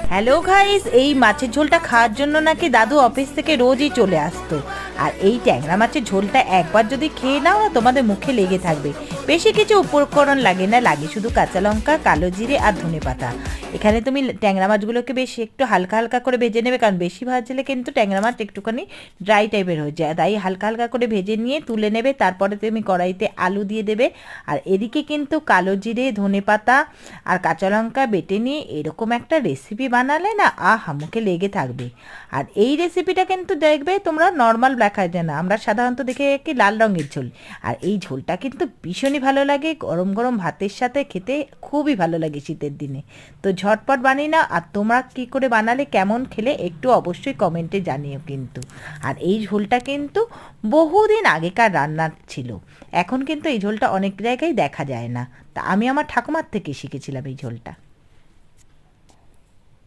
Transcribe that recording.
Hello guys, এই মাছের ঝোলটা খাওয়ার জন্য নাকি দাদু অফিস থেকে রোজই চলে আসতো। আর এই ট্যাংরা মাছের ঝোলটা একবার যদি খেয়ে নাও না, তোমাদের মুখে লেগে থাকবে। বেশি কিছু উপকরণ লাগে না, লাগে শুধু কাঁচা লঙ্কা, কালো জিরে আর ধনেপাতা। এখানে তুমি ট্যাংরা মাছগুলোকে বেশ একটু হালকা হালকা করে ভেজে নেবে, কারণ বেশি ভাজলে কিন্তু ট্যাংরা মাছ একটুখানি ড্রাই টাইপের হয়ে যায়। তাই হালকা হালকা করে ভেজে নিয়ে তুলে নেবে। তারপরে তুমি কড়াইতে আলু দিয়ে দেবে। আর এদিকে কিন্তু কালো জিরে, ধনেপাতা আর কাঁচা লঙ্কা বেটে নিয়ে এরকম একটা রেসিপি বানালে না, আহা, মুখে লেগে থাকবে। আর এই রেসিপিটা কিন্তু দেখবে তোমরা নর্মাল দেখা যায় না, আমরা সাধারণত দেখে কি লাল রঙের ঝোল। আর এই ঝোলটা কিন্তু ভীষণই ভালো লাগে, গরম গরম ভাতের সাথে খেতে খুবই ভালো লাগে শীতের দিনে। তো ঝটপট বানিয়ে নাও। আর তোমরা কি করে বানালে, কেমন খেলে একটু অবশ্যই কমেন্টে জানিও কিন্তু। আর এই ঝোলটা কিন্তু বহুদিন আগেকার রান্নার ছিল, এখন কিন্তু এই ঝোলটা অনেক জায়গায় দেখা যায় না। তা আমি আমার ঠাকুমার থেকে শিখেছিলাম এই ঝোলটা।